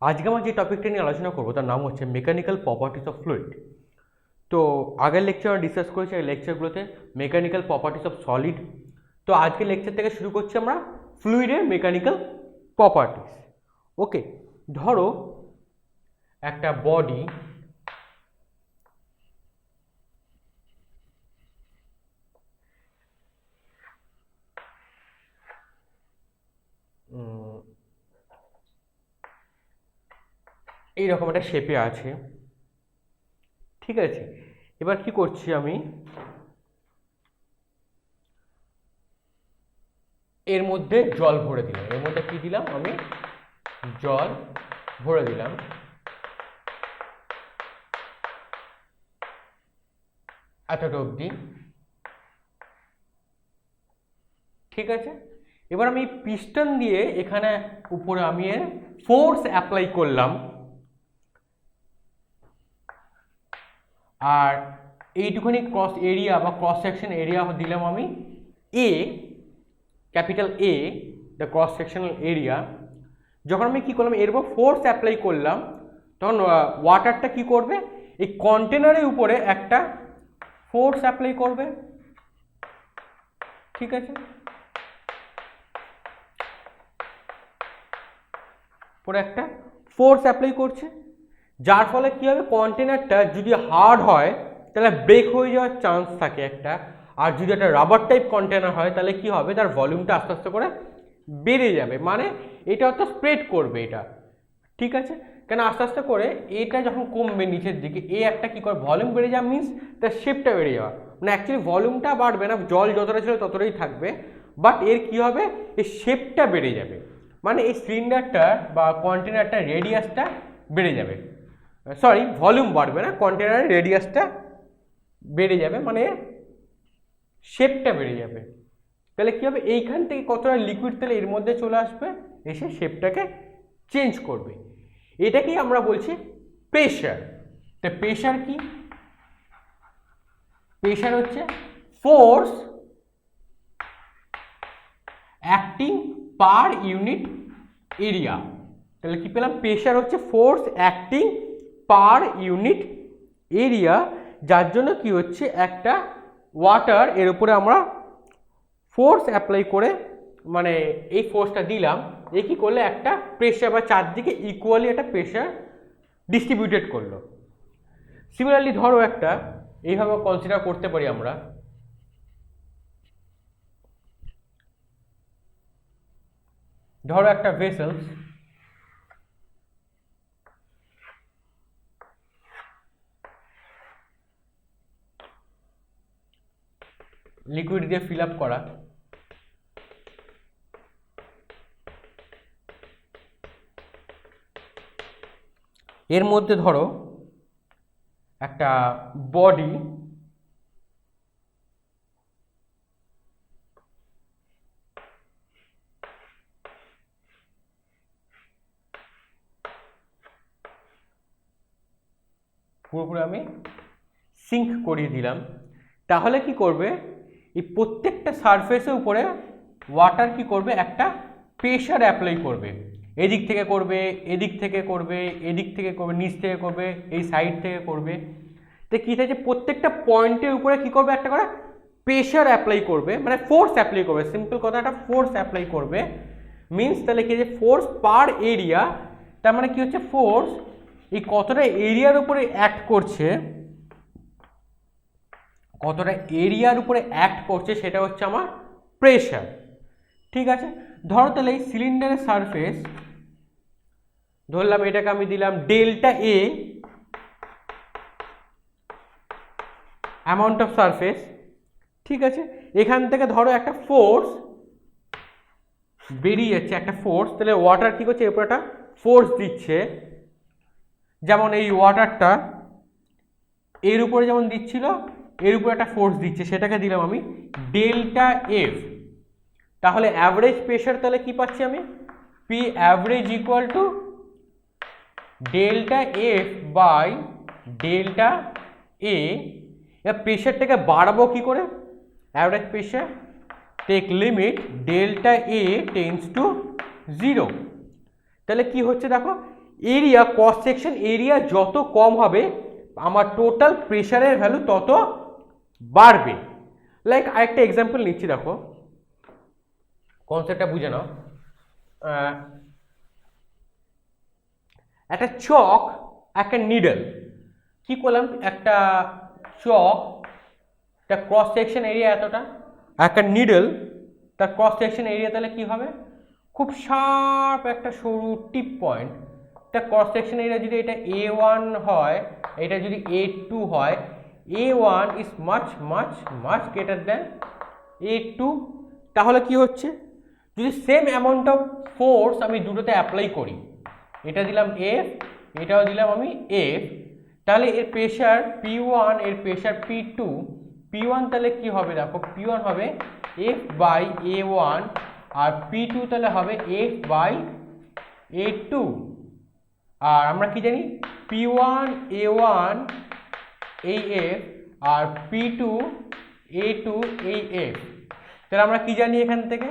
আজকে আমার যে টপিকটা নিয়ে আলোচনা করবো তার নাম হচ্ছে মেকানিক্যাল প্রপার্টিস অফ ফ্লুইড। তো আগের লেকচার আমরা ডিসকাস করেছি, এই লেকচারগুলোতে মেকানিক্যাল প্রপার্টিস অফ সলিড। তো আজকের লেকচার থেকে শুরু করছি আমরা ফ্লুইডের মেকানিক্যাল প্রপার্টিস। ওকে, ধরো একটা বডি, এইরকম একটা শেপে আছে, ঠিক আছে। এবার কি করছি আমি, এর মধ্যে জল ভরে দিলাম। এর মধ্যে কি দিলাম আমি, জল ভরে দিলাম। এতটা অবধি ঠিক আছে। এবার আমি পিস্টন দিয়ে এখানে উপরে আমি এর ফোর্স অ্যাপ্লাই করলাম, আর এইটুখানি ক্রস এরিয়া বা ক্রস সেকশন এরিয়া দিলাম আমি A, capital A, the cross sectional area. যখন আমি কি করলাম, এর উপর ফোর্স অ্যাপ্লাই করলাম, তখন ওয়াটারটা কি করবে, এই কন্টেনারের উপরে একটা ফোর্স অ্যাপ্লাই করবে, ঠিক আছে। পরে একটা ফোর্স অ্যাপ্লাই করছে, যার ফলে কি হবে, কন্টেনারটা যদি হার্ড হয় তাহলে ব্রেক হয়ে যাওয়ার চান্স থাকে একটা, আর যদি একটা রাবার টাইপ কন্টেনার হয় তাহলে কি হবে, তার ভলিউমটা আস্তে আস্তে করে বেড়ে যাবে। মানে এটা অর্থ স্প্রেড করবে এটা, ঠিক আছে। কেন আস্তে আস্তে করে এটা যখন কমবে নিচের দিকে, এ একটা কি করে ভলিউম বেড়ে যাওয়া মিনস তার শেপটা বেড়ে যাওয়া। মানে অ্যাকচুয়ালি ভলিউমটা বাড়বে না, জল যতটা ছিল ততটাই থাকবে, বাট এর কি হবে, এই শেপটা বেড়ে যাবে। মানে এই সিলিন্ডারটার বা কন্টেনারটার রেডিয়াসটা বেড়ে যাবে, সরি ভলিউম বাড়বে না, কন্টেনারের রেডিয়াসটা বেড়ে যাবে, মানে শেপটা বেড়ে যাবে। তাহলে কি হবে, এইখান থেকে কতটা লিকুইড তাহলে এর মধ্যে চলে আসবে, এসে শেপটাকে চেঞ্জ করবে। এটাকেই আমরা বলছি প্রেশার। তা প্রেশার কি, প্রেশার হচ্ছে force acting per unit area. তাহলে কি পেলাম, প্রেশার হচ্ছে force acting per unit area, যার জন্য কি হচ্ছে, একটা ওয়াটার এর উপরে আমরা ফোর্স অ্যাপ্লাই করে, মানে এই ফোর্সটা দিলাম, এ কি করলে একটা প্রেশার বা চারদিকে ইকুয়ালি একটা প্রেশার ডিস্ট্রিবিউটেড করলো। সিমিলারলি ধরো একটা, এইভাবে কনসিডার করতে পারি আমরা, ধরো একটা ভেসেলস, লিকুইড দিয়ে ফিল আপ করা, এর মধ্যে ধরো একটা বডি, পুরোপুরি আমি সিঙ্ক করিয়ে দিলাম। তাহলে কি করবে, এই প্রত্যেকটা সারফেসের উপরে ওয়াটার কি করবে, একটা প্রেশার অ্যাপ্লাই করবে। এদিক থেকে করবে, এদিক থেকে করবে, এদিক থেকে করবে, নিচ থেকে করবে, এই সাইড থেকে করবে। তো কী থাকে, প্রত্যেকটা পয়েন্টের উপরে কি করবে, একটা করে প্রেশার অ্যাপ্লাই করবে, মানে ফোর্স অ্যাপ্লাই করবে। সিম্পল কথা, একটা ফোর্স অ্যাপ্লাই করবে মিনস তাহলে কি যে ফোর্স পার এরিয়া, তার মানে কি হচ্ছে, ফোর্স এই কতটা এরিয়ার উপরে অ্যাক্ট করছে, কতটা এরিয়ার উপরে অ্যাক্ট করছে সেটা হচ্ছে আমার প্রেশার, ঠিক আছে। ধরো তাহলে এই সিলিন্ডারের সারফেস ধরলাম, এটাকে আমি দিলাম delta A amount of surface, ঠিক আছে। এখান থেকে ধরো একটা ফোর্স বেরিয়ে যাচ্ছে, একটা ফোর্স, তাহলে ওয়াটার কি করছে, এরপর একটা ফোর্স দিচ্ছে। যেমন এই ওয়াটারটা এর উপরে যেমন দিচ্ছিল, এর উপরে একটা ফোর্স দিচ্ছে, সেটাকে দিলাম আমি ডেল্টা এফ। তাহলে অ্যাভারেজ প্রেশার তাহলে কি পাচ্ছি আমি, P average equal to delta F by delta A. এবার প্রেশারটাকে বাড়াবো কি করে, average pressure take limit delta A tends to 0। তাহলে কি হচ্ছে দেখো, এরিয়া ক্রস সেকশন এরিয়া যত কম হবে আমার টোটাল প্রেশারের ভ্যালু তত বাড়বে। লাইক আরেকটা এক্সাম্পল নিচ্ছি, দেখো কনসেপ্টটা বুঝে নাও। একটা চক, একটা নিডল, কি করলাম, একটা চক তার ক্রস সেকশন এরিয়া এতটা, একটা নিডল তার ক্রস সেকশন এরিয়া তাহলে কি হবে, খুব শার্প একটা সরু টিপ পয়েন্ট, তার ক্রস সেকশন এরিয়া যদি এটা A1 হয়, এটা যদি A2 হয়, A1 is much much much greater than A2। তাহলে কি হচ্ছে, যদি সেম অ্যামাউন্ট অফ ফোর্স আমি দুটোতে অ্যাপ্লাই করি, এটা দিলাম F, এটাও দিলাম আমি F, তাহলে এর প্রেশার P1, এর প্রেশার P2, P1 তাহলে কি হবে, দেখো P1 হবে F by A1 R P2 তাহলে হবে F বাই A2। আর আমরা কি জানি, P1 A1 এই F আর P2 A2 এই F, তাহলে আমরা কি জানি এখান থেকে,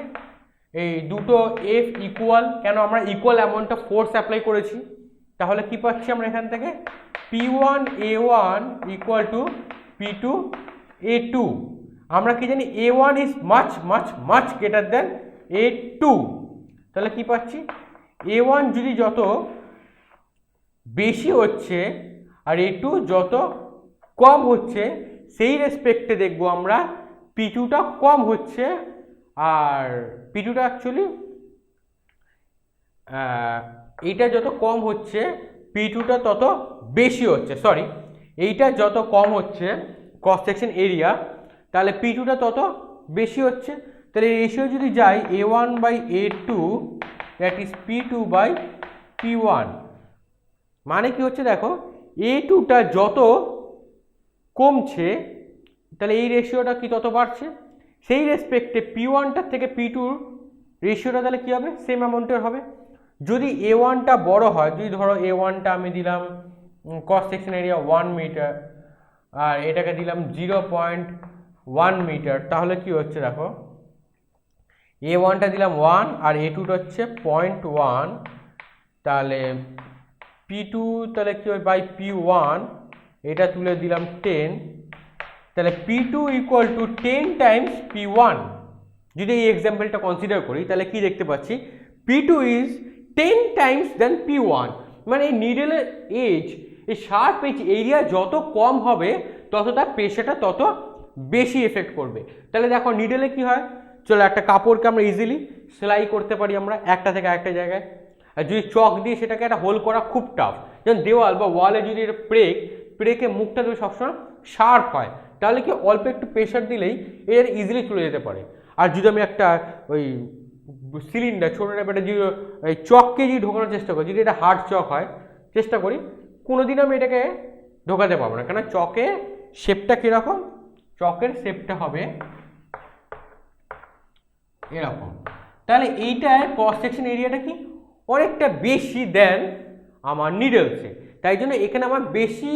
এই দুটো F ইকুয়াল, কেন আমরা equal amount of force apply করেছি, তাহলে কি পাচ্ছি আমরা এখান থেকে, P1 A1 equal two P2 A2। আমরা কি জানি A1 is much much much greater than A2, তাহলে কি পাচ্ছি, A1 যদি যত বেশি হচ্ছে আর A2 যত কম হচ্ছে, সেই রেসপেক্টে দেখবো আমরা P2টা কম হচ্ছে আর P2টা অ্যাকচুয়ালি এইটা যত কম হচ্ছে P2টা তত বেশি হচ্ছে, সরি এইটা যত কম হচ্ছে ক্রস সেকশন এরিয়া, তাহলে P2টা তত বেশি হচ্ছে, তাহলে রেশিও যদি যাই A1 by A2 that is P2 by P1, মানে কি হচ্ছে দেখো, A2টা যত কমছে তাহলে এই রেশিওটা কি তত বাড়ছে, সেই রেসপেক্টে P1টার থেকে P2র রেশিওটা তাহলে কি হবে, সেম অ্যামাউন্টের হবে। যদি A1টা বড় হয়, যদি ধরো A1টা আমি দিলাম ক্রস সেকশন এরিয়া 1 মিটার আর এটাকে দিলাম 0.1 মিটার, তাহলে কি হচ্ছে দেখো, A1টা দিলাম 1 আর A2টা হচ্ছে 0.1, তাহলে P2 তাহলে কি হবে বাই P1, এটা তুলে দিলাম 10, তাহলে P2 equal to 10 Times P1। যদি এই এক্সাম্পলটা কনসিডার করি তাহলে কি দেখতে পাচ্ছি, P2 is 10 Times then P1, মানে এই নিডেলের এজ, এই শার্প এজ এরিয়া যত কম হবে তত তার প্রেশারটা তত বেশি এফেক্ট করবে। তাহলে দেখো নিডেলে কি হয়, চলো একটা কাপড়কে আমরা ইজিলি সেলাই করতে পারি আমরা একটা থেকে আরেকটা জায়গায়, আর যদি চক দিয়ে সেটাকে একটা হোল করা খুব টাফ, যেমন দেওয়াল বা ওয়ালে যদি এটা প্রেকে মুখটা যদি সবসময় শার্প হয়, তাহলে কি অল্প একটু প্রেশার দিলেই এর ইজিলি চলে যেতে পারে। আর যদি আমি একটা ওই সিলিন্ডার ছোটো টাইপের যদি ওই চককে যদি ঢোকানোর চেষ্টা করি, যদি এটা হার্ড চক হয়, চেষ্টা করি, কোনোদিন আমি এটাকে ঢোকাতে পারবো না, কেন চকে শেপটা কীরকম, চকের শেপটা হবে এরকম, তাহলে এইটার ক্রস সেকশন এরিয়াটা কি অনেকটা বেশি দেন আমার নিডলসে, তাই জন্য এখানে আমার বেশি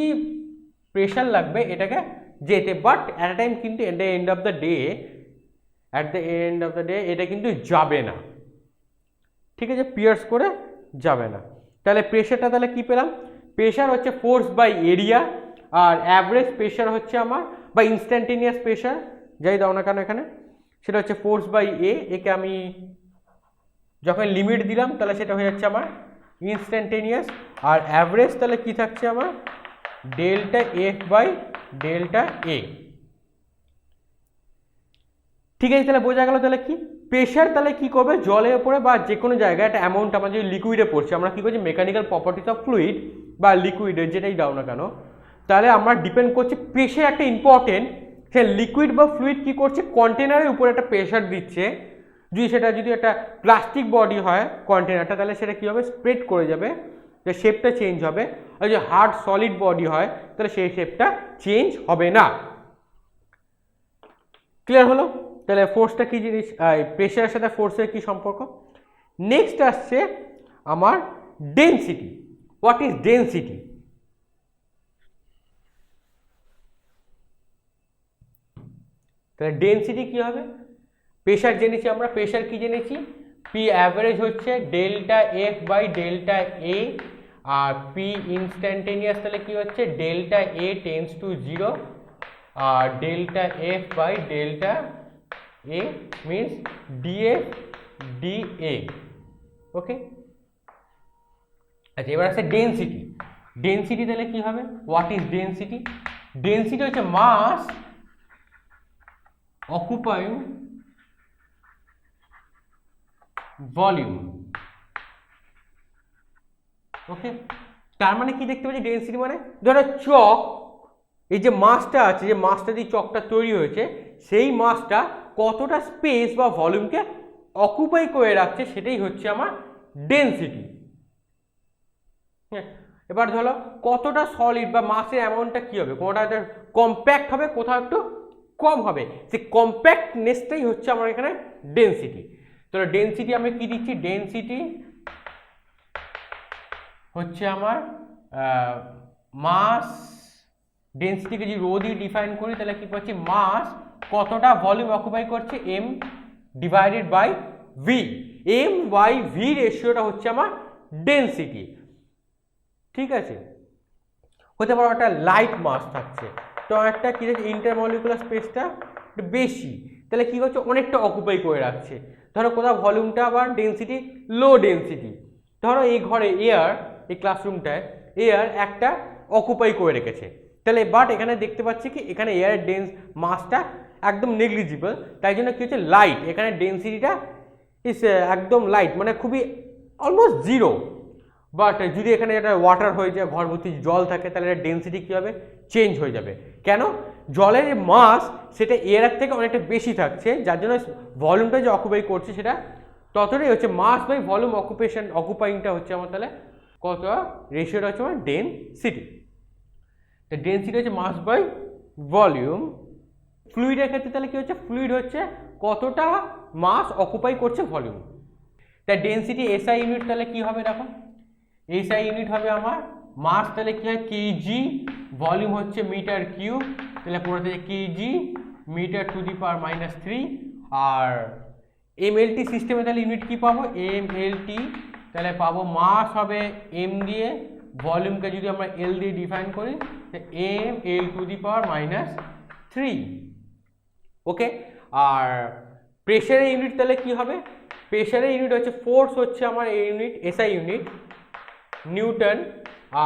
প্রেশার লাগবে এটাকে যেতে, বাট অ্যাট আ টাইম কিন্তু at the end of the day এটা কিন্তু যাবে না, ঠিক আছে, পিয়ার্স করে যাবে না। তাহলে প্রেশারটা তাহলে কি পেলাম, প্রেশার হচ্ছে ফোর্স বাই এরিয়া, আর অ্যাভারেজ প্রেশার হচ্ছে আমার বা ইনস্ট্যান্টেনিয়াস প্রেশার যাই দাও না কেন এখানে, সেটা হচ্ছে ফোর্স বাই এ, একে আমি যখন লিমিট দিলাম তাহলে সেটা হয়ে যাচ্ছে আমার ইনস্ট্যান্টেনিয়াস, আর অ্যাভারেজ তাহলে কি থাকছে আমার delta F by delta A. ঠিক আছে, তাহলে বোঝা গেল তাহলে কি প্রেশার তাহলে কি করবে, জলের উপরে বা যে কোনো জায়গায় একটা অ্যামাউন্ট আমরা যদি লিকুইডে পড়ছে, আমরা কি করছি মেকানিক্যাল প্রপার্টিস অফ ফ্লুইড বা লিকুইডের যেটাই দাও না কেন, তাহলে আমরা ডিপেন্ড করছে প্রেশার একটা ইম্পর্টেন্ট, সে লিকুইড বা ফ্লুইড কি করছে কন্টেনারের উপরে একটা প্রেশার দিচ্ছে, যদি একটা প্লাস্টিক বডি হয় কন্টেনারটা তাহলে সেটা কী হবে স্প্রেড করে যাবে, যে শেপটা চেঞ্জ হবে, আর যদি হার্ড সলিড বডি হয় তাহলে সেই শেপটা চেঞ্জ হবে না। ক্লিয়ার হলো, তাহলে ফোর্সটা কী জিনিস, প্রেশারের সাথে ফোর্সের কী সম্পর্ক। নেক্সট আসছে আমার ডেনসিটি। What is density? তাহলে ডেনসিটি কী হবে, প্রেশার জেনেছি আমরা, প্রেশার কি জেনেছি, পি অ্যাভারেজ হচ্ছে delta F by delta A, আর পি ইনস্ট্যান্টেনিয়াস তাহলে কি হচ্ছে ডেল্টা এ টেন্স টু 0 আর delta F by delta A means dF dA. Okay, আচ্ছা এবার আছে ডেনসিটি। ডেনসিটি তাহলে কি হবে, হোয়াট ইজ ডেনসিটি? ডেনসিটি হচ্ছে মাস অকুপাইং ভলিউম। ওকে, তার মানে কি দেখতে পাচ্ছি ডেনসিটি মানে ধরো চক, এই যে মাসটা আছে, যে মাসটা দিয়ে চকটা তৈরি হয়েছে সেই মাসটা কতটা স্পেস বা ভলিউমকে অকুপাই করে রাখছে সেটাই হচ্ছে আমার ডেনসিটি। এবার ধরো কতটা সলিড বা মাসের অ্যামাউন্টটা কি হবে, কোনোটা কম্প্যাক্ট হবে কোথাও একটু কম হবে, সেই কম্প্যাক্টনেসটাই হচ্ছে আমার এখানে ডেনসিটি। তাহলে ডেনসিটি আমি কি দিচ্ছি, ডেনসিটি হচ্ছে আমার মাস, ডেনসিটিকে যদি রো দিয়ে ডিফাইন করি তাহলে কি পাচ্ছি, মাস কতটা ভলিউম অকুপাই করছে M divided by V. M by V রেশিওটা হচ্ছে আমার ডেনসিটি। ঠিক আছে, হতে পারে একটা লাইট মাস থাকছে, তো একটা কি ইন্টারমলিকুলার স্পেসটা বেশি, তাহলে কি হচ্ছে অনেকটা অকুপাই করে রাখছে। ধরো কোথাও ভলিউমটা আবার ডেনসিটি লো ডেনসিটি, ধরো এই ঘরে এয়ার, এই ক্লাসরুমটায় এয়ার একটা অকুপাই করে রেখেছে, তাহলে বাট এখানে দেখতে পাচ্ছি কি এখানে এয়ারের ডেন্স মাসটা একদম নেগলিজিবল, তাই জন্য কি হচ্ছে লাইট, এখানে ডেনসিটিটা ইস একদম লাইট, মানে খুবই অলমোস্ট জিরো। বাট যদি এখানে একটা ওয়াটার হয়ে যায়, ঘর ভর্তি জল থাকে, তাহলে এটা ডেনসিটি কী হবে, চেঞ্জ হয়ে যাবে। কেন, জলের মাস সেটা এয়ারের থেকে অনেকটা বেশি থাকছে, যার জন্য ভলিউমটা যে অকুপাই করছে সেটা ততটাই হচ্ছে মাস বাই ভলিউম অকুপাইংটা হচ্ছে আমার তাহলে কত রেশিওটা হচ্ছে আমার ডেনসিটি। তো ডেনসিটি হচ্ছে মাস বাই ভলিউম। ফ্লুইডের ক্ষেত্রে তাহলে কি হচ্ছে, ফ্লুইড হচ্ছে কতটা মাস অকুপাই করছে ভলিউম। তাই ডেনসিটি এসআই ইউনিট তাহলে কি হবে, দেখো এসআই ইউনিট হবে আমার মাস, তাহলে কি হয় কেজি, ভলিউম হচ্ছে মিটার কিউব, তাহলে পড়ে থাকে KG metre to the power -3। আর এমএলটি সিস্টেমে তাহলে ইউনিট কি পাবো, এমএলটি, তাহলে পাবো মাস হবে এম দিয়ে, ভলিউমকে যদি আমরা এল দিয়ে ডিফাইন করি M L to the power -3। ওকে, আর প্রেশারের ইউনিট তাহলে কি হবে, প্রেশারের ইউনিট হচ্ছে ফোর্স হচ্ছে আমার এই ইউনিট এসআই ইউনিট নিউটন,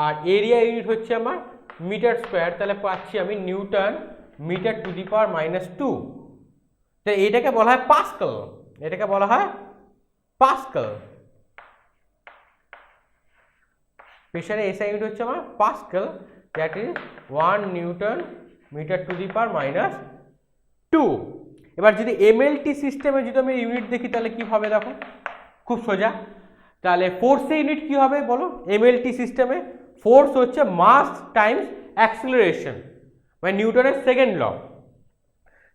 আর এরিয়া ইউনিট হচ্ছে আমার মিটার স্কোয়ার, তাহলে পাচ্ছি আমি Newton metre to the power -2। তো এটাকে বলা হয় পাস্কাল, এটাকে বলা হয় পাস্কাল। প্রেশারের এসআই ইউনিট হচ্ছে আমার pascal, that is 1 newton metre to the power -2। এবার যদি এমএলটি সিস্টেমে যদি আমি ইউনিট দেখি তাহলে কি হবে, দেখো খুব সোজা, তাহলে ফোর্সের ইউনিট কি হবে বলো, এমএলটি সিস্টেমে ফোর্স হচ্ছে মাস টাইমস অ্যাক্সিলারেশন, মানে নিউটনের সেকেন্ড ল,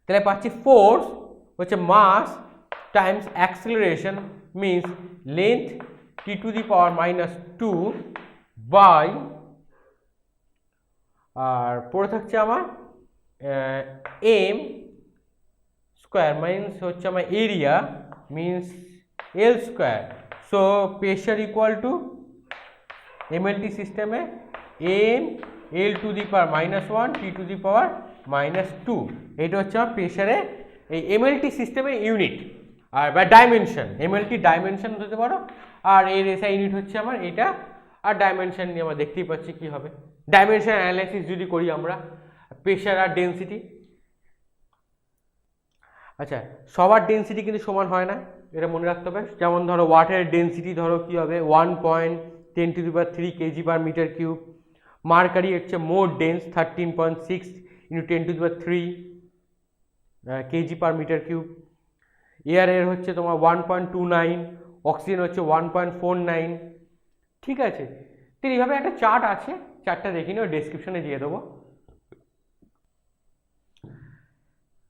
তাহলে পাচ্ছি ফোর্স হচ্ছে mass times acceleration means length T to the power -2 by, আর পড়ে থাকছে আমার এম স্কোয়ার মিনস হচ্ছে আমার area means L square. So pressure equal to MLT সিস্টেমে M L to the power -1 T to the power -2, এটা হচ্ছে আমার প্রেশারে এই এমএলটি সিস্টেমের ইউনিট আর বা ডাইমেনশন, এমএলটি ডাইমেনশন হতে পারো, আর এর এসআই ইউনিট হচ্ছে আমার এটা, আর ডাইমেনশন নিয়ে আমরা দেখতেই পাচ্ছি কি হবে, ডাইমেনশন অ্যানালাইসিস যদি করি আমরা প্রেশার আর ডেনসিটি। আচ্ছা, সবার ডেনসিটি কিন্তু সমান হয় না, এটা মনে রাখতে হবে। যেমন ধরো ওয়াটারের ডেনসিটি ধরো কি হবে 1.10⁻³ KG per metre cube, mercury হচ্ছে more dense 13.6 × 10⁻³ KG per metre cube, এয়ারের হচ্ছে তোমার 1.29, অক্সিজেন হচ্ছে 1.49। ঠিক আছে, তো এইভাবে একটা চার্ট আছে, চার্টটা দেখে নিও, ডেসক্রিপশনে দিয়ে দেবো।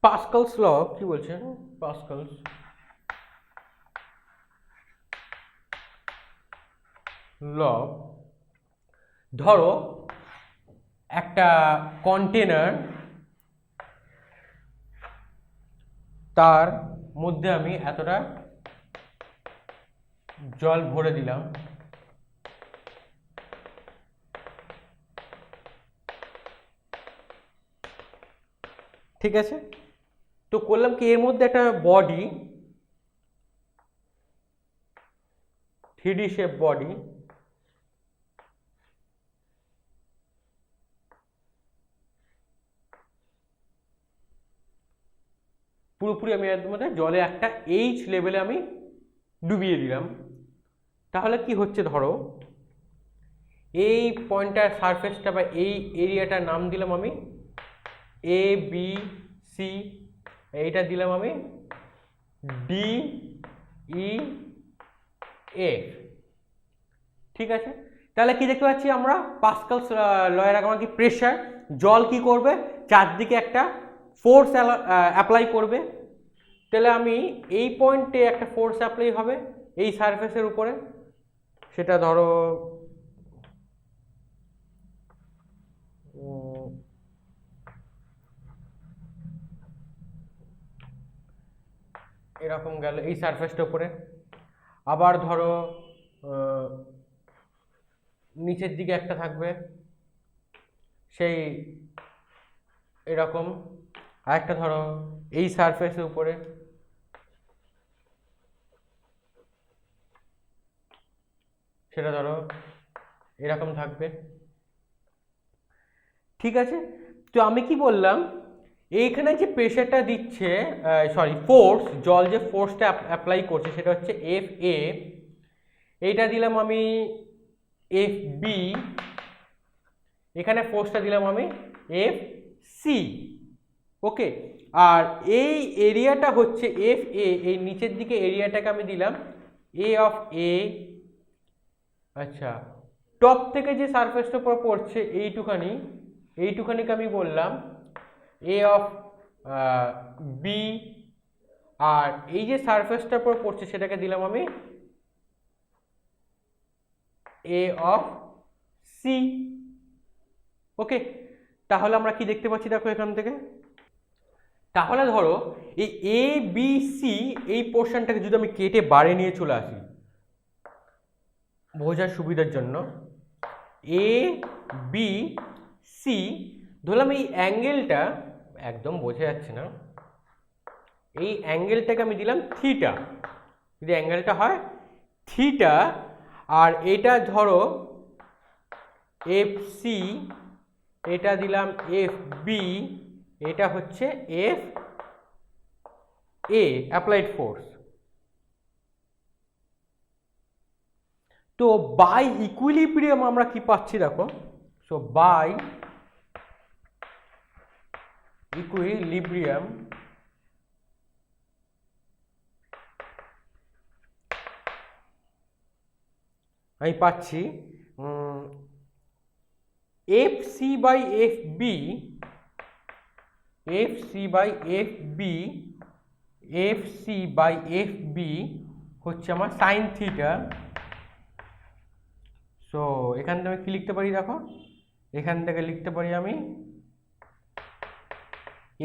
পাস্কালস ল কি বলছে, পাস্কালস ল, ধরো একটা কন্টেনার, তার মধ্যে আমি এতটা জল ভরে দিলাম, ঠিক আছে, তো করলাম কি এর মধ্যে একটা বডি 3D শেপ বডি, পুরোপুরি আমি এর মধ্যে জলে একটা এইচ লেভেলে আমি ডুবিয়ে দিলাম। তাহলে কি হচ্ছে, ধরো এই পয়েন্টটার সারফেসটা বা এই এরিয়াটার নাম দিলাম আমি এ বি সি, এইটা দিলাম আমি ডি ই এফ। ঠিক আছে, তাহলে কি দেখতে পাচ্ছি আমরা পাস্কালস লয়ের আগে কি প্রেসার, জল কি করবে চারদিকে একটা ফোর্স অ্যাপ্লাই করবে। তাহলে আমি এই পয়েন্টে একটা ফোর্স অ্যাপ্লাই হবে এই সারফেসের উপরে, সেটা ধরো এরকম গেল এই সারফেসটার উপরে। আবার ধরো নিচের দিকে একটা থাকবে সেই এরকম, আর একটা ধরো এই সারফেসের উপরে, সেটা ধরো এরকম থাকবে। ঠিক আছে, তো আমি কি বললাম, এইখানে যে প্রেশারটা দিচ্ছে, সরি ফোর্স, জল যে ফোর্সটা অ্যাপ্লাই করছে সেটা হচ্ছে এফ এ, এইটা দিলাম আমি এফ বি, এখানে ফোর্সটা দিলাম আমি এফ সি। ওকে, আর এই এরিয়াটা হচ্ছে এফ এ, এই নিচের দিকে এরিয়াটাকে আমি দিলাম এ অফ এ। আচ্ছা, টপ থেকে যে সারফেসটা উপর পড়ছে এইটুখানিকে আমি বললাম এ অফ বি, আর এই যে সারফেসটার উপর পড়ছে সেটাকে দিলাম আমি এ অফ সি। ওকে, তাহলে আমরা কি দেখতে পাচ্ছি দেখো এখান থেকে, তাহলে ধরো এই এ বি সি এই পোর্শনটাকে যদি আমি কেটে বাড়ি নিয়ে চলে আসি বোঝার সুবিধার জন্য, এ বি সি ধরলাম এই অ্যাঙ্গেলটা, একদম বোঝা যাচ্ছে না, এই অ্যাঙ্গেলটাকে আমি দিলাম থিটা, যদি অ্যাঙ্গেলটা হয় থিটা, আর এটা ধরো এফ সি, এটা দিলাম এফ বি, এটা হচ্ছে এফ এ অ্যাপ্লাইড ফোর্স। তো বাই ইকুইলিব্রিয়াম আমরা কি পাচ্ছি দেখো, সো বাই ইকুইলিব্রিয়াম আমি পাচ্ছি F C by F B, F C by F B, F C by F B হচ্ছে আমার সাইন থিটা। সো এখান থেকে আমি কি লিখতে পারি দেখো, এখান থেকে লিখতে পারি আমি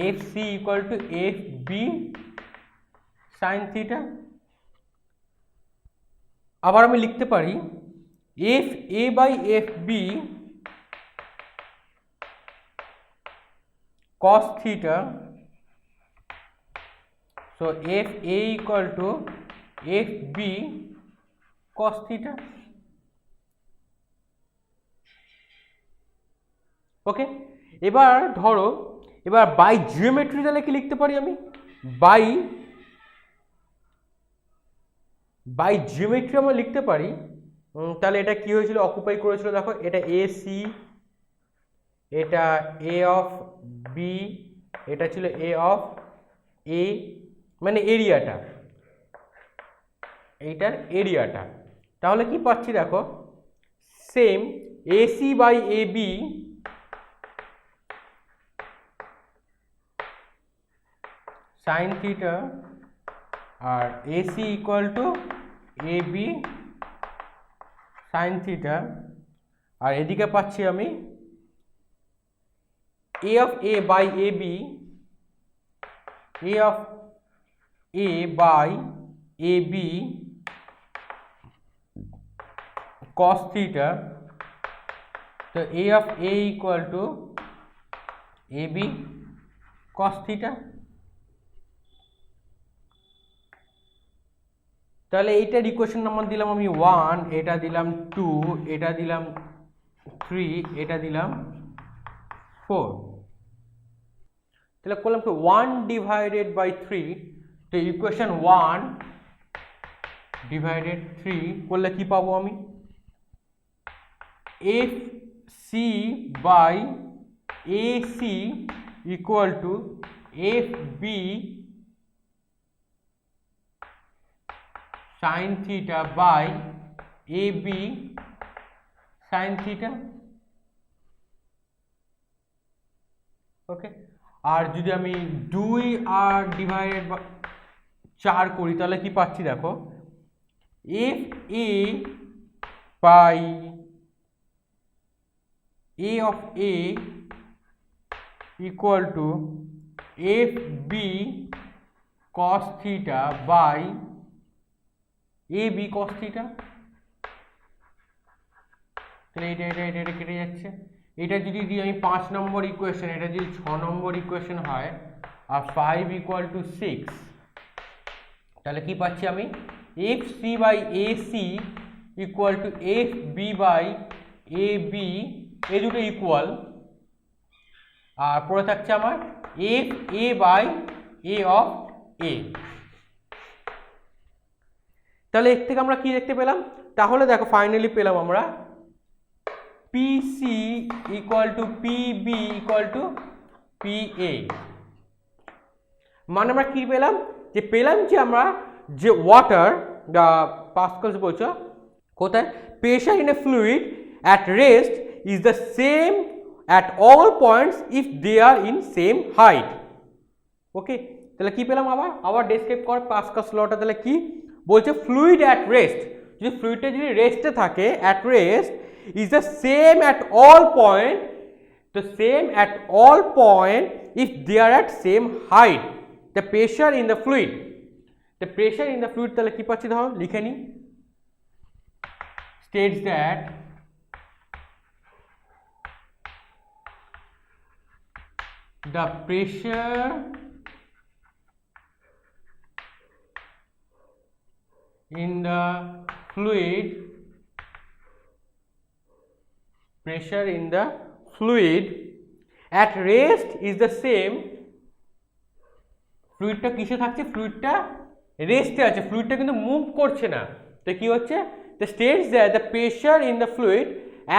F C equal to F B sine theta. আবার আমি লিখতে পারি F A by F B cos theta, so f a equal to f b cos theta। ওকে, এবার ধরো এবার বাই জিওমেট্রি তাহলে কি লিখতে পারি আমি, বাই জিওমেট্রি আমরা লিখতে পারি, তাহলে এটা কি হয়েছিল, অকুপাই করেছিল দেখো, এটা এ সি, এটা এ অফ বি, এটা ছিল এ অফ এ, মানে এরিয়াটা, এইটার এরিয়াটা। তাহলে কি পাচ্ছি দেখো, same AC by A B sine theta, আর AC equal to A B sine theta, আর এদিকে পাচ্ছি আমি a of a by ab, a of a by ab cos theta, तो a of a equal to ab cos theta. তাহলে এইটার equation number দিলাম আমি 1, এটা দিলাম 2, এটা দিলাম 3, এটা দিলাম 4। তাহলে করলাম কি 1 ডিভাইডেড বাই 3, তো ইকুয়েশন 1 ডিভাইডেড 3 করলে কি পাবো আমি, FC by AC equal to FB sin theta by AB sin theta. Okay, আর যদি আমি 2 আর ডিভাইডেড 4 করি তাহলে কি পাচ্ছি দেখো, FA by A of A equal to FB cos theta by AB cos theta। তাহলে এটা কেটে যাচ্ছে। এটা যদি দিই আমি 5 নম্বর ইকুয়েশন, এটা যদি 6 নম্বর ইকুয়েশন হয় আর 5 equal to 6, তাহলে কি পাচ্ছি আমি, FC by AC equal to FB by AB, এই দুটো ইকুয়াল, আর পরে থাকছে আমার FA by A of A। তাহলে এর থেকে আমরা কি দেখতে পেলাম, তাহলে দেখো ফাইনালি পেলাম আমরা PC equal to PB equal to PA। মানে আমরা কি পেলাম, যে পেলাম যে আমরা যে ওয়াটার দ্য পাস্কালস বলছো কোথায়, pressure in a fluid at rest is the same at all points if they are in same height। ওকে, তাহলে কি পেলাম, আবার ডেসক্রাইব কর পাস্কালস লটা। তাহলে কি বলছে, ফ্লুইড অ্যাট রেস্ট, যদি ফ্লুইডটা যদি রেস্টে থাকে, at rest is the same at all point, the same at all point if they are at same height, the pressure in the fluid, the pressure in the fluid, তাহলে কি পাচ্ছি ধরো লিখে নি, states that the pressure in the fluid, pressure in the fluid at rest is the same, ফ্লুইডটা কিসে থাকছে, ফ্লুইডটা রেস্টে আছে, ফ্লুইডটা কিন্তু মুভ করছে না, তো কি হচ্ছে, the states that the pressure in the fluid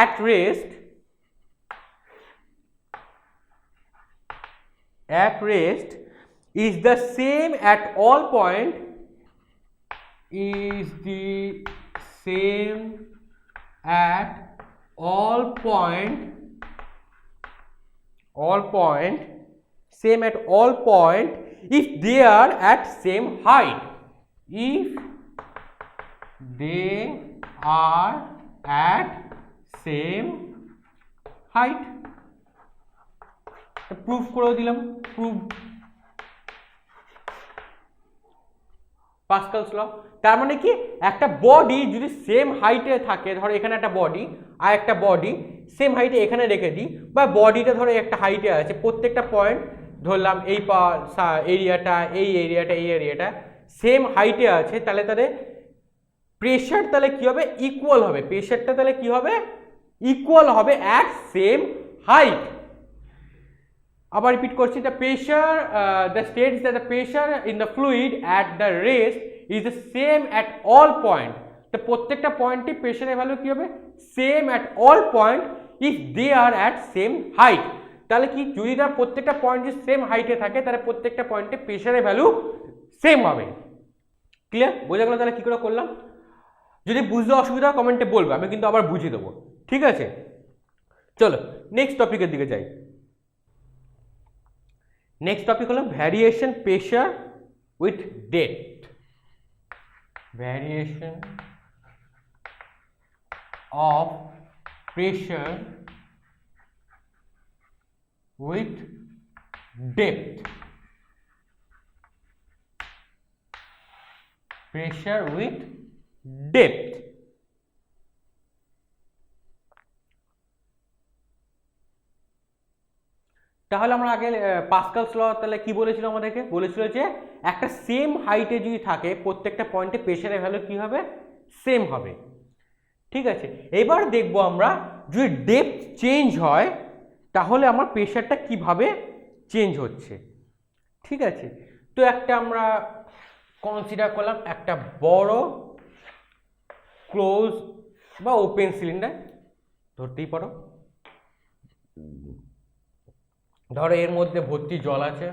at rest is the same at all point, is the same at all point, same at all point if they are at same height, if they are at same height। Proof করে দিলাম, proof পাস্কালস ল। তার মানে কি, একটা body যদি same হাইটে থাকে, ধরো এখানে একটা বডি আর একটা বডি সেম হাইটে এখানে রেখে দিই, বা বডিটা ধরো একটা হাইটে আছে, প্রত্যেকটা পয়েন্ট ধরলাম এই এরিয়াটা এই এরিয়াটা এই এরিয়াটা সেম হাইটে আছে, তাহলে তাদের প্রেশার তাহলে কি হবে, ইকুয়াল হবে, প্রেশারটা তাহলে কি হবে, ইকুয়াল হবে অ্যাট সেম হাইট। আবার রিপিট করছি, the pressure the states that the pressure in the fluid at the rest is the same at all point, তো প্রত্যেকটা পয়েন্টে প্রেশারের ভ্যালু কি হবে, same at all point if they are at same height. তাহলে কি, যদি তার প্রত্যেকটা পয়েন্ট যদি সেম হাইটে থাকে, তাহলে প্রত্যেকটা পয়েন্টে প্রেশারের ভ্যালু সেম হবে। ক্লিয়ার, বোঝা গেল তাহলে কি করে করলাম? যদি বুঝতে অসুবিধা হয় কমেন্টে বলবে, আমি কিন্তু আবার বুঝিয়ে দেবো, ঠিক আছে? চলো নেক্সট টপিকের দিকে যাই। নেক্সট টপিক হলো variation pressure with depth. Variation of pressure with depth. Pressure with depth. তাহলে আমরা আগে পাস্কালস ল তাহলে কি বলেছিল আমাদেরকে, বলেছিল যে একটা সেম হাইটে যদি থাকে প্রত্যেকটা পয়েন্টে প্রেশারের ভ্যালু কি হবে, সেম হবে। ঠিক আছে, এবার দেখবো আমরা যদি ডেপথ চেঞ্জ হয় তাহলে আমার প্রেশারটা কিভাবে চেঞ্জ হচ্ছে। ঠিক আছে, তো একটা আমরা কনসিডার করলাম একটা বড় ক্লোজ বা ওপেন সিলিন্ডার ধরতেই পারো, ধরো এর মধ্যে ভর্তি জল আছে,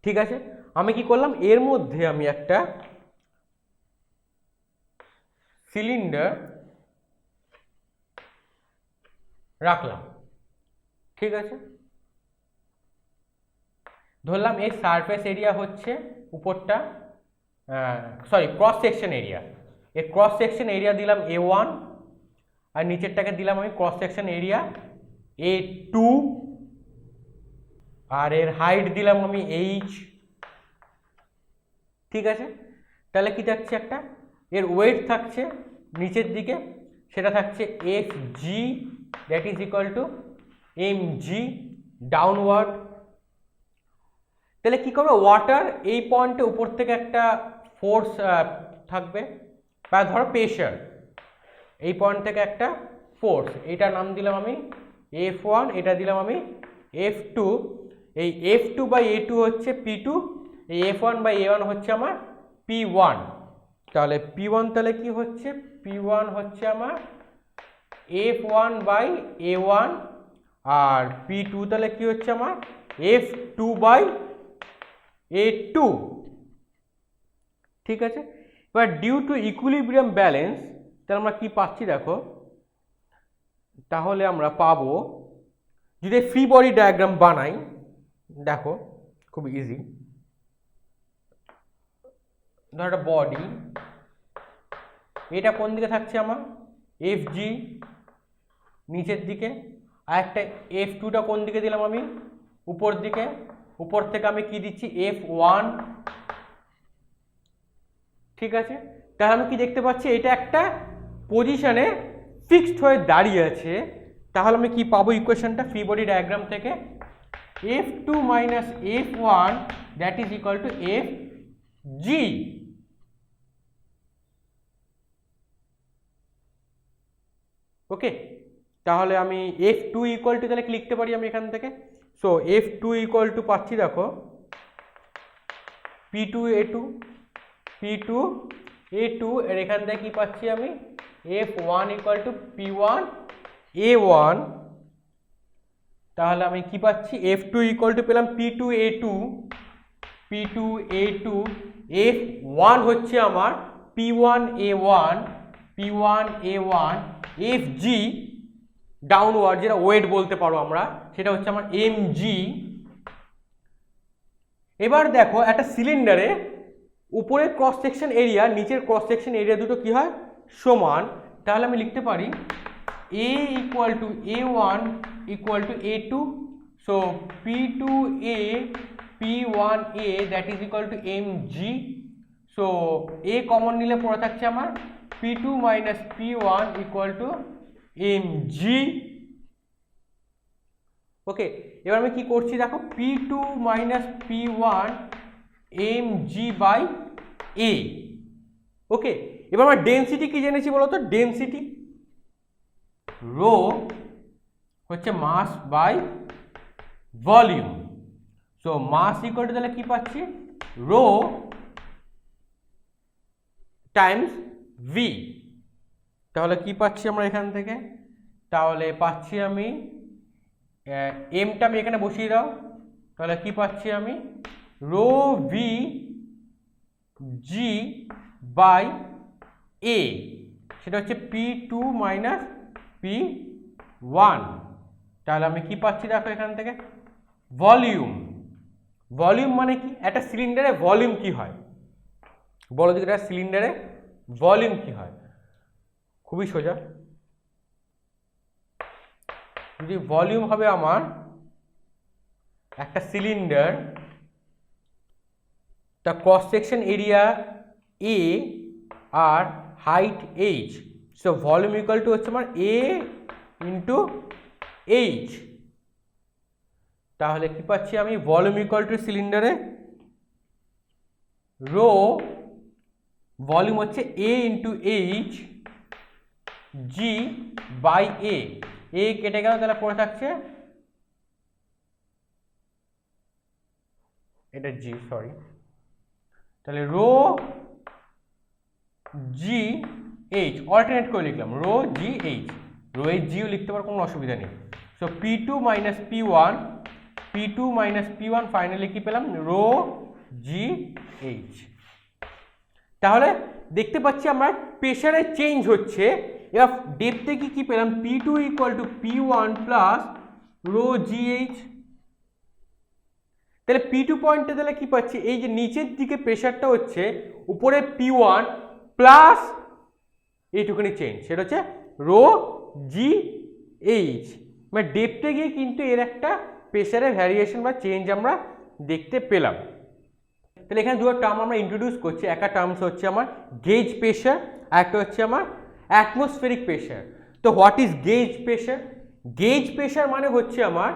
ঠিক আছে, আমি কি করলাম এর মধ্যে আমি একটা সিলিন্ডার রাখলাম। ঠিক আছে, ধরলাম এর সারফেস এরিয়া হচ্ছে উপরটা, সরি ক্রস সেকশন এরিয়া, এর ক্রস সেকশন এরিয়া দিলাম A1 আর নিচেরটাকে দিলাম আমি ক্রস সেকশন এরিয়া A2 আর এর হাইট দিলাম আমি H। ঠিক আছে, তাহলে কি থাকছে একটা, এর ওয়েট থাকছে নিচের দিকে, সেটা থাকছে Fg that is equal to mg downward. তাহলে কি করবে, ওয়াটার এই পয়েন্টে উপর থেকে একটা ফোর্স থাকবে বা ধরো প্রেশার, এই পয়েন্ট থেকে একটা ফোর্স, এটার নাম দিলাম আমি F1, এটা দিলাম আমি F2, এই F2 বাই A2 হচ্ছে P2, এই F1 বাই A1 হচ্ছে আমার P1। তাহলে P1 তাহলে কি হচ্ছে, P1 হচ্ছে আমার F1 by A1 R P2 তাহলে কি হচ্ছে আমার F2 বাই A2। ঠিক আছে, এবার ডিউ টু ইকুইলিব্রিয়াম ব্যালেন্স তাহলে আমরা কি পাচ্ছি দেখো, তাহলে আমরা পাবো যদি ফ্রি বডি ডায়াগ্রাম বানাই, দেখো খুব ইজি, ধর একটা বডি, এটা কোন দিকে থাকছে আমার Fg নিচের দিকে, আর একটা F2টা কোন দিকে দিলাম আমি উপর দিকে, উপর থেকে আমি কি দিচ্ছি F1। ঠিক আছে, তাহলে আমি কি দেখতে পাচ্ছি এটা একটা পজিশনে ফিক্সড হয়ে দাঁড়িয়ে আছে। তাহলে আমি কি পাবো ইকুয়েশনটা ফ্রি বডি ডায়াগ্রাম থেকে, F2 minus F1 that is equal two Fg। ওকে, তাহলে আমি F2 ইকুয়াল টু তাহলে কি লিখতে পারি আমি এখান থেকে, সো F2 ইকুয়াল টু পাচ্ছি দেখো P2A2, P2A2 এর এখান থেকে কি পাচ্ছি আমি F1 ইকুয়াল টু P1A1। তাহলে আমি কি পাচ্ছি F2 ইকুয়াল টু পেলাম P2A2, F1 হচ্ছে আমার P1A1, Fg ডাউনওয়ার্ড যেটা ওয়েট বলতে পারো আমরা, সেটা হচ্ছে আমার mg। এবার দেখো একটা সিলিন্ডারে উপরের ক্রস সেকশন এরিয়া নিচের ক্রস সেকশন এরিয়া দুটো কি হয় সমান, তাহলে আমি লিখতে পারি A equal to A1 equal to A2, so P2A P1A that is equal to mg, so A common নিলে পড়ে থাকছে আমার P2 minus P1 equal to mg। Okay, এবার আমি কি করছি দেখো P2 minus P1 mg by A। ওকে, এবার আমরা ডেনসিটি কি জেনেছি বলো তো, ডেনসিটি রো হচ্ছে mass by volume, so mass equal to তাহলে কি পাচ্ছি রো টাইমস ভি। তাহলে কি পাচ্ছি আমরা এখান থেকে, তাহলে পাচ্ছি আমি এমটা আমি এখানে বসিয়ে দাও, তাহলে কি পাচ্ছি আমি রো ভি জি বাই এ, সেটা হচ্ছে P2 মাইনাস P1। তাহলে আমি কি পাচ্ছি দেখো এখান থেকে ভলিউম, ভলিউম মানে কি, একটা সিলিন্ডারে ভলিউম কি হয় বলো দিকে, একটা সিলিন্ডারে ভলিউম কি হয়, খুবই সোজা, যদি ভলিউম হবে আমার একটা cylinder, the cross section area A আর height h, so volume equal to হচ্ছে আমার A into h। তাহলে কি পাচ্ছি আমি, ভলিউম ইকুয়াল টু সিলিন্ডারে রো ভলিউম হচ্ছে A into h g by a কেটে গেল, তাহলে পড়ে থাকছে এটা g, সরি, তাহলে রো জি এইচ অল্টারনেট করে লিখলাম, রো জি এইচ, রো এইচ জিও লিখতে পারো, কোনো অসুবিধা নেই। So P two minus P one, P two minus P one, finally কি পেলাম, রো জি এইচ। তাহলে দেখতে পাচ্ছি আমরা প্রেশারে চেঞ্জ হচ্ছে, এবার ডেপথে কি পেলাম, P two equal to P one plus rho G h. তাহলে পি টু পয়েন্টে তাহলে কি পাচ্ছি, এই যে নিচের দিকে প্রেশারটা হচ্ছে উপরে পি ওয়ান প্লাস এইটুকুনি চেঞ্জ, সেটা হচ্ছে রো জি এইচ। মানে ডেপথে গিয়ে কিন্তু এর একটা প্রেশারের ভ্যারিয়েশন বা চেঞ্জ আমরা দেখতে পেলাম। তাহলে এখানে দুটো টার্ম আমরা ইন্ট্রোডিউস করছি, একটা টার্মস হচ্ছে আমার গেজ প্রেশার আর একটা হচ্ছে আমার অ্যাটমসফেরিক প্রেশার। তো what is gauge pressure? Gauge pressure মানে হচ্ছে আমার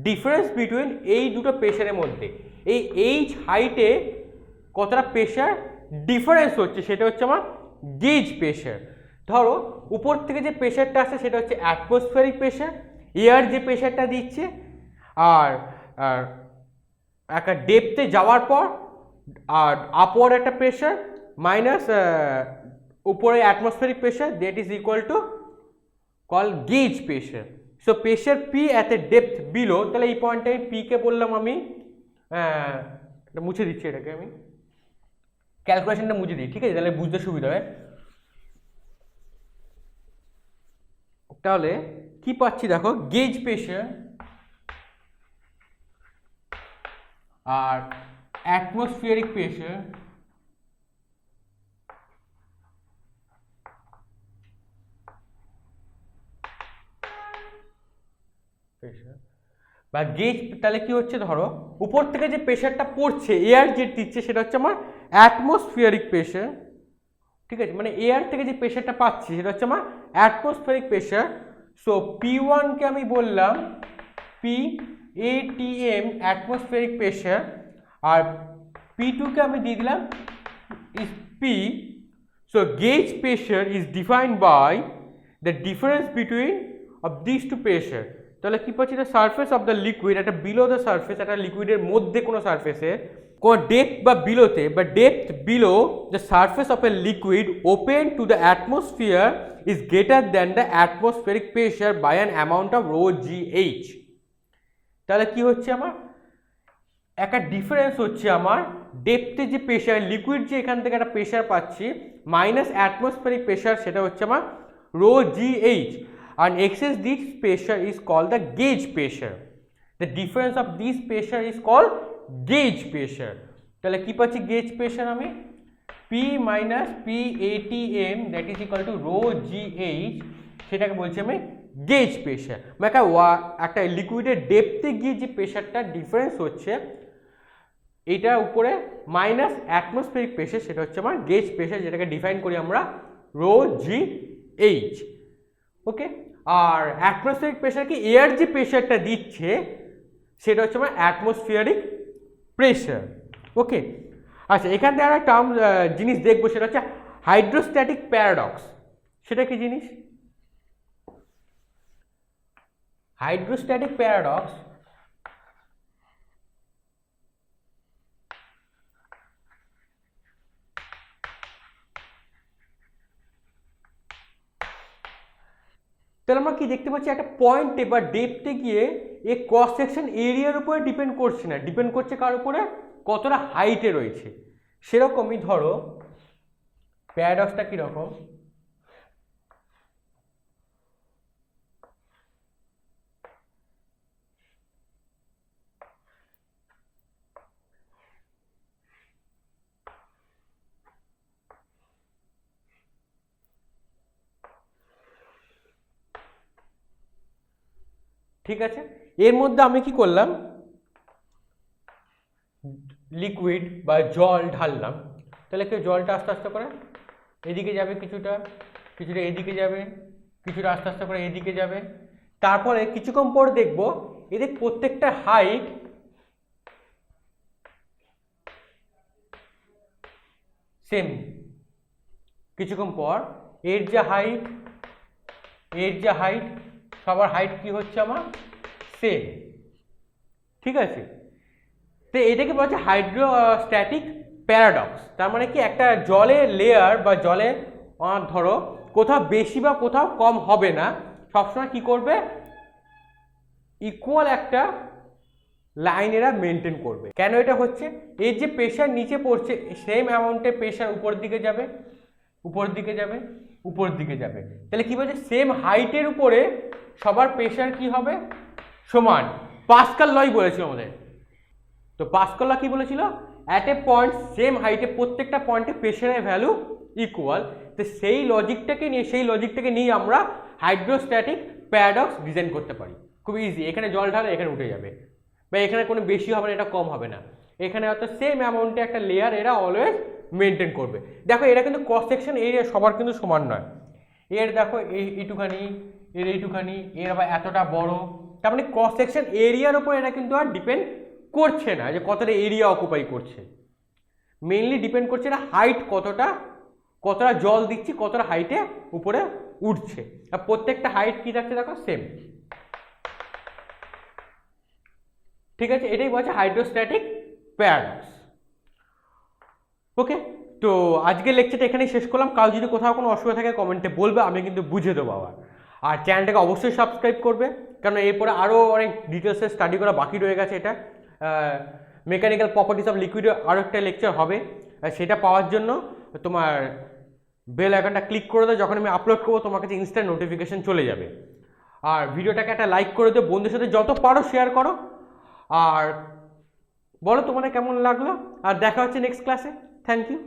ডিফারেন্স বিটুইন এই দুটো প্রেশারের মধ্যে, এই এইচ হাইটে কতটা প্রেশার ডিফারেন্স হচ্ছে সেটা হচ্ছে আমার গেজ প্রেশার। ধরো উপর থেকে যে প্রেশারটা আসছে সেটা হচ্ছে অ্যাটমসফেরিক প্রেশার, এয়ার যে প্রেশারটা দিচ্ছে, আর একটা ডেপথে যাওয়ার পর আর আপওয়ার্ড একটা প্রেশার মাইনাস উপরে atmospheric pressure, that is equal to call gauge pressure. So pressure P at a depth below, তাহলে এই পয়েন্টে পি কে বললাম আমি, মুছে দিচ্ছি এটাকে, আমি ক্যালকুলেশনটা মুছে দিই, ঠিক আছে, তাহলে বুঝতে সুবিধা হয়। তাহলে কি পাচ্ছি দেখো, গেজ প্রেশার আর অ্যাটমসফিয়ারিক প্রেশার বা গেজ, তাহলে কি হচ্ছে, ধরো উপর থেকে যে প্রেশারটা পড়ছে এয়ার যে দিচ্ছে সেটা হচ্ছে আমার অ্যাটমসফিয়ারিক প্রেশার, ঠিক আছে, মানে এয়ার থেকে যে প্রেশারটা পাচ্ছি সেটা হচ্ছে আমার অ্যাটমসফিয়ারিক প্রেশার। সো পি ওয়ানকে আমি বললাম P A T M atmospheric pressure, আর পি টুকে আমি দিয়ে দিলাম is P. So gauge pressure is defined by the difference between of these two pressure. তাহলে কি পাচ্ছি, the surface of the liquid একটা below the surface, একটা লিকুইডের মধ্যে কোনো সারফেসে কোন ডেপথ বা বিলোতে বা depth below the surface of a liquid open to the atmosphere is greater than the atmospheric pressure by an amount of rho gh। তাহলে কি হচ্ছে, আমার একটা ডিফারেন্স হচ্ছে আমার ডেপথে যে প্রেশার, লিকুইড যে এখান থেকে একটা প্রেশার পাচ্ছি মাইনাস অ্যাটমসফেরিক প্রেশার, সেটা হচ্ছে আমার rho G h, and excess this pressure is called the gauge pressure. The difference of this pressure is called gauge pressure. তাহলে কি পাচ্ছি, গেজ প্রেশার আমি P minus PATM that is equal to rho GH, সেটাকে বলছি আমি gauge pressure. মানে একটা লিকুইডের ডেপথে গিয়ে যে প্রেশারটা ডিফারেন্স হচ্ছে এটা উপরে মাইনাস অ্যাটমসফেরিক প্রেশার, সেটা হচ্ছে আমার গেজ প্রেশার, যেটাকে ডিফাইন করি আমরা রো জি এইচ। ওকে, আর অ্যাটমসফেরিক প্রেশার কি, এয়ার যে প্রেশারটা দিচ্ছে সেটা হচ্ছে আমার অ্যাটমসফিয়ারিক প্রেশার। ওকে, আচ্ছা, এখান থেকে একটা টার্ম জিনিস দেখবো, সেটা হচ্ছে হাইড্রোস্ট্যাটিক প্যারাডক্স। সেটা কি জিনিস? হাইড্রোস্ট্যাটিক প্যারাডক্স তাহলে আমরা কি দেখতে পাচ্ছি, একটা পয়েন্টে বা ডেপথে গিয়ে এই ক্রস সেকশন এরিয়ার উপরে ডিপেন্ড করছে না, ডিপেন্ড করছে কার উপরে, কতটা হাইটে রয়েছে। সেরকমই ধরো প্যারাডক্সটা কিরকম, ঠিক আছে, এর মধ্যে আমি কি করলাম, লিকুইড বা জল ঢাললাম, তাহলে কি জলটা আস্তে আস্তে করে এদিকে যাবে, কিছুটা কিছুটা এদিকে যাবে, কিছুটা আস্তে আস্তে করে এদিকে যাবে। তারপরে কিছুক্ষণ পর দেখবো এদের প্রত্যেকটা হাইট সেম। কিছুক্ষণ পর এর যে হাইট সবার হাইট কি হচ্ছে আমার সেম। ঠিক আছে, তো এটাকে বলা হচ্ছে হাইড্রোস্ট্যাটিক প্যারাডক্স। তার মানে কি একটা জলের লেয়ার বা জলে ধরো কোথাও বেশি বা কোথাও কম হবে না, সবসময় কি করবে ইকুয়াল একটা লাইন এরা মেনটেন করবে। কেন এটা হচ্ছে, এর যে প্রেশার নিচে পড়ছে সেম অ্যামাউন্টের প্রেশার উপরের দিকে যাবে, উপরের দিকে যাবে, উপরের দিকে যাবে। তাহলে কি বলছে, সেম হাইটের উপরে সবার প্রেশার কি হবে সমান। পাস্কাল লই বলেছিল আমাদের। তো পাস্কাল ল কি বলেছিল, অ্যাট এ পয়েন্ট সেম হাইটে প্রত্যেকটা পয়েন্টে প্রেশারের ভ্যালু ইকুয়াল। তো সেই লজিকটাকে নিয়ে আমরা হাইড্রোস্ট্যাটিক প্যারাডক্স ডিজাইন করতে পারি। খুব ইজি, এখানে জল ঢালে এখানে উঠে যাবে, বা এখানে কোনো বেশি হবে না, এটা কম হবে না। এখানে হয়তো সেম অ্যামাউন্টে একটা লেয়ার এরা অলওয়েজ মেনটেন করবে। দেখো এরা কিন্তু ক্রস সেকশন এরিয়া সবার কিন্তু সমান নয়। এর দেখো এইটুখানি, এর এইটুখানি, এর আবার এতটা বড়। তার মানে ক্রস সেকশন এরিয়ার উপর এরা কিন্তু আর ডিপেন্ড করছে না যে কতটা এরিয়া অকুপাই করছে। মেইনলি ডিপেন্ড করছে না হাইট কতটা জল দিচ্ছি, কতটা হাইটে উপরে উঠছে। আর প্রত্যেকটা হাইট কি থাকছে দেখো সেম। ঠিক আছে, এটাই বলছে হাইড্রোস্ট্যাটিক প্যারাডক্স। ওকে, তো আজকের লেকচারটা এখানেই শেষ করলাম। কাল যদি কোথাও কোনো অসুবিধা থাকে কমেন্টে বলবে, আমি কিন্তু বুঝে দেবো আবার। আর চ্যানেলটাকে অবশ্যই সাবস্ক্রাইব করবে, কারণ এরপরে আরও অনেক ডিটেলসে স্টাডি করা বাকি রয়ে গেছে। এটা মেকানিক্যাল প্রপার্টিস অফ লিকুইডের আরও একটা লেকচার হবে, সেটা পাওয়ার জন্য তোমার বেল আইকনটা ক্লিক করে দাও। যখন আমি আপলোড করবো তোমার কাছে ইনস্ট্যান্ট নোটিফিকেশন চলে যাবে। আর ভিডিওটাকে একটা লাইক করে দিও, বন্ধুদের সাথে যত পারো শেয়ার করো, আর বলো তোমাদের কেমন লাগলো। আর দেখা হচ্ছে নেক্সট ক্লাসে। Thank you.